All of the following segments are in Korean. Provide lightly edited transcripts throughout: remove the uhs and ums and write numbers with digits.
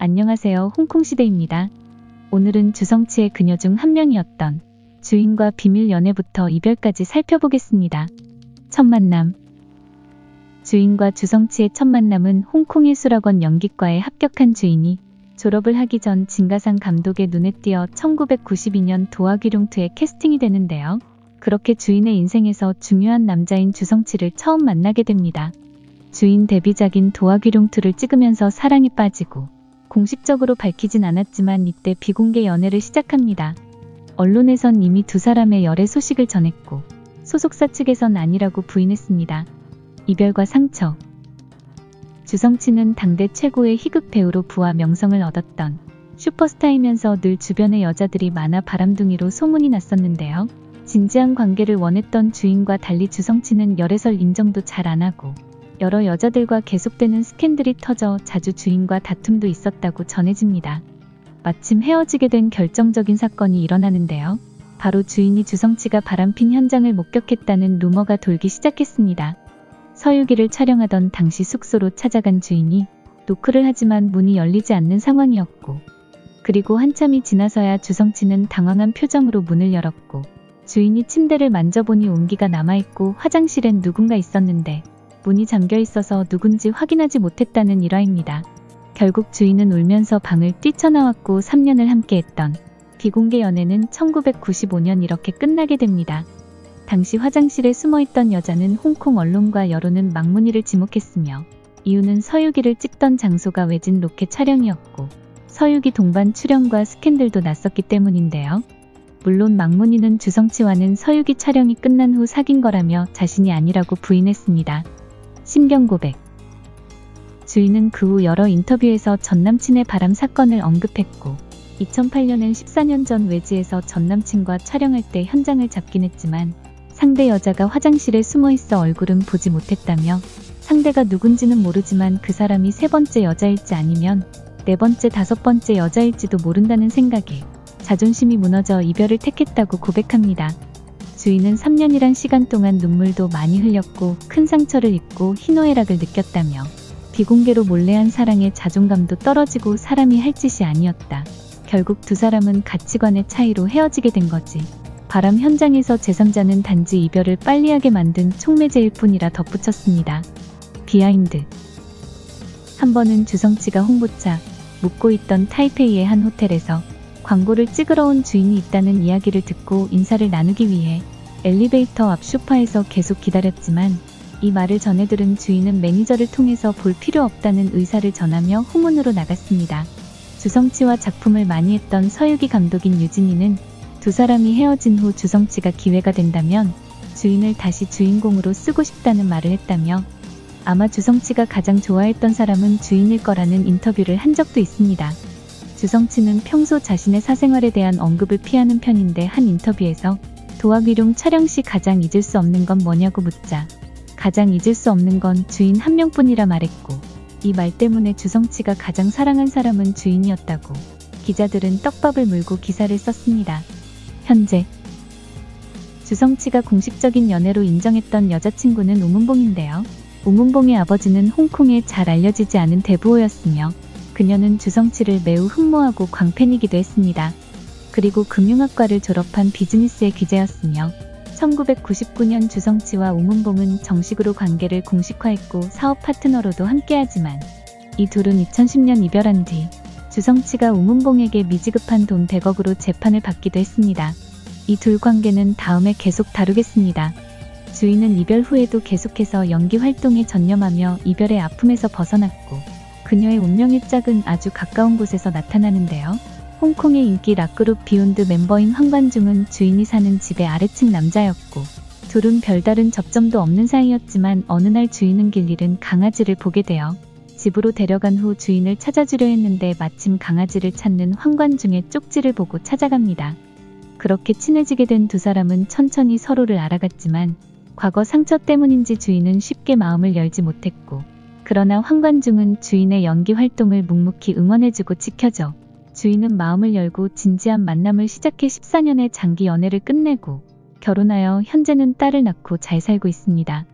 안녕하세요. 홍콩시대입니다. 오늘은 주성치의 그녀 중 한 명이었던 주인과 비밀 연애부터 이별까지 살펴보겠습니다. 첫 만남. 주인과 주성치의 첫 만남은 홍콩예술학원 연기과에 합격한 주인이 졸업을 하기 전 진가상 감독의 눈에 띄어 1992년 도화귀룡2에 캐스팅이 되는데요. 그렇게 주인의 인생에서 중요한 남자인 주성치를 처음 만나게 됩니다. 주인 데뷔작인 도화귀룡2를 찍으면서 사랑에 빠지고 공식적으로 밝히진 않았지만 이때 비공개 연애를 시작합니다. 언론에선 이미 두 사람의 열애 소식을 전했고 소속사 측에선 아니라고 부인했습니다. 이별과 상처. 주성치는 당대 최고의 희극 배우로 부와 명성을 얻었던 슈퍼스타이면서 늘 주변의 여자들이 많아 바람둥이로 소문이 났었는데요. 진지한 관계를 원했던 주인과 달리 주성치는 열애설 인정도 잘 안하고 여러 여자들과 계속되는 스캔들이 터져 자주 주인과 다툼도 있었다고 전해집니다. 마침 헤어지게 된 결정적인 사건이 일어나는데요. 바로 주인이 주성치가 바람핀 현장을 목격했다는 루머가 돌기 시작했습니다. 서유기를 촬영하던 당시 숙소로 찾아간 주인이 노크를 하지만 문이 열리지 않는 상황이었고, 그리고 한참이 지나서야 주성치는 당황한 표정으로 문을 열었고, 주인이 침대를 만져보니 온기가 남아있고 화장실엔 누군가 있었는데 문이 잠겨 있어서 누군지 확인하지 못했다는 일화입니다. 결국 주인은 울면서 방을 뛰쳐나왔고 3년을 함께했던 비공개 연애는 1995년 이렇게 끝나게 됩니다. 당시 화장실에 숨어있던 여자는 홍콩 언론과 여론은 망문이를 지목했으며 이유는 서유기를 찍던 장소가 외진 로켓 촬영이었고 서유기 동반 출연과 스캔들도 났었기 때문인데요. 물론 망문이는 주성치와는 서유기 촬영이 끝난 후 사귄 거라며 자신이 아니라고 부인했습니다. 신경 고백. 주인은 그 후 여러 인터뷰에서 전남친의 바람 사건을 언급했고 2008년엔 14년 전 외지에서 전남친과 촬영할 때 현장을 잡긴 했지만 상대 여자가 화장실에 숨어있어 얼굴은 보지 못했다며 상대가 누군지는 모르지만 그 사람이 세 번째 여자일지 아니면 네 번째, 다섯 번째 여자일지도 모른다는 생각에 자존심이 무너져 이별을 택했다고 고백합니다. 주인은 3년이란 시간 동안 눈물도 많이 흘렸고 큰 상처를 입고 희노애락을 느꼈다며 비공개로 몰래한 사랑에 자존감도 떨어지고 사람이 할 짓이 아니었다. 결국 두 사람은 가치관의 차이로 헤어지게 된 거지. 바람 현장에서 제3자는 단지 이별을 빨리하게 만든 촉매제일 뿐이라 덧붙였습니다. 비하인드. 한 번은 주성치가 홍보차 묵고 있던 타이페이의 한 호텔에서 광고를 찍으러 온 주인이 있다는 이야기를 듣고 인사를 나누기 위해 엘리베이터 앞 소파에서 계속 기다렸지만 이 말을 전해들은 주인은 매니저를 통해서 볼 필요 없다는 의사를 전하며 후문으로 나갔습니다. 주성치와 작품을 많이 했던 서유기 감독인 유진이는 두 사람이 헤어진 후 주성치가 기회가 된다면 주인을 다시 주인공으로 쓰고 싶다는 말을 했다며 아마 주성치가 가장 좋아했던 사람은 주인일 거라는 인터뷰를 한 적도 있습니다. 주성치는 평소 자신의 사생활에 대한 언급을 피하는 편인데 한 인터뷰에서 도화귀룡 촬영 시 가장 잊을 수 없는 건 뭐냐고 묻자 가장 잊을 수 없는 건 주인 한 명뿐이라 말했고 이 말 때문에 주성치가 가장 사랑한 사람은 주인이었다고 기자들은 떡밥을 물고 기사를 썼습니다. 현재 주성치가 공식적인 연애로 인정했던 여자친구는 우문봉인데요. 우문봉의 아버지는 홍콩에 잘 알려지지 않은 대부호였으며 그녀는 주성치를 매우 흠모하고 광팬이기도 했습니다. 그리고 금융학과를 졸업한 비즈니스의 기재였으며 1999년 주성치와 우문봉은 정식으로 관계를 공식화했고 사업 파트너로도 함께하지만 이 둘은 2010년 이별한 뒤 주성치가 우문봉에게 미지급한 돈 100억으로 재판을 받기도 했습니다. 이 둘 관계는 다음에 계속 다루겠습니다. 주인은 이별 후에도 계속해서 연기 활동에 전념하며 이별의 아픔에서 벗어났고 그녀의 운명의 짝은 아주 가까운 곳에서 나타나는데요. 홍콩의 인기 락그룹 비욘드 멤버인 황관중은 주인이 사는 집의 아래층 남자였고 둘은 별다른 접점도 없는 사이였지만 어느 날 주인은 길 잃은 강아지를 보게 되어 집으로 데려간 후 주인을 찾아주려 했는데 마침 강아지를 찾는 황관중의 쪽지를 보고 찾아갑니다. 그렇게 친해지게 된 두 사람은 천천히 서로를 알아갔지만 과거 상처 때문인지 주인은 쉽게 마음을 열지 못했고 그러나 황관중은 주인의 연기 활동을 묵묵히 응원해주고 지켜줘 주인은 마음을 열고 진지한 만남을 시작해 14년의 장기 연애를 끝내고 결혼하여 현재는 딸을 낳고 잘 살고 있습니다.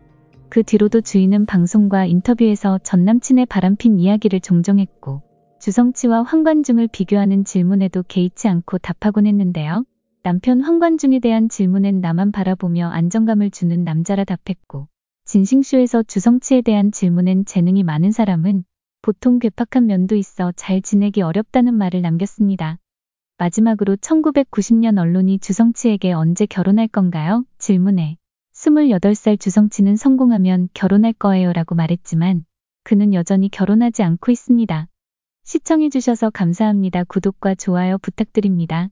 그 뒤로도 주인은 방송과 인터뷰에서 전남친의 바람핀 이야기를 종종 했고 주성치와 황관중을 비교하는 질문에도 개의치 않고 답하곤 했는데요. 남편 황관중에 대한 질문엔 나만 바라보며 안정감을 주는 남자라 답했고, 진싱쇼에서 주성치에 대한 질문엔 재능이 많은 사람은 보통 괴팍한 면도 있어 잘 지내기 어렵다는 말을 남겼습니다. 마지막으로 1990년 언론이 주성치에게 언제 결혼할 건가요? 질문에 28살 주성치는 성공하면 결혼할 거예요 라고 말했지만 그는 여전히 결혼하지 않고 있습니다. 시청해주셔서 감사합니다. 구독과 좋아요 부탁드립니다.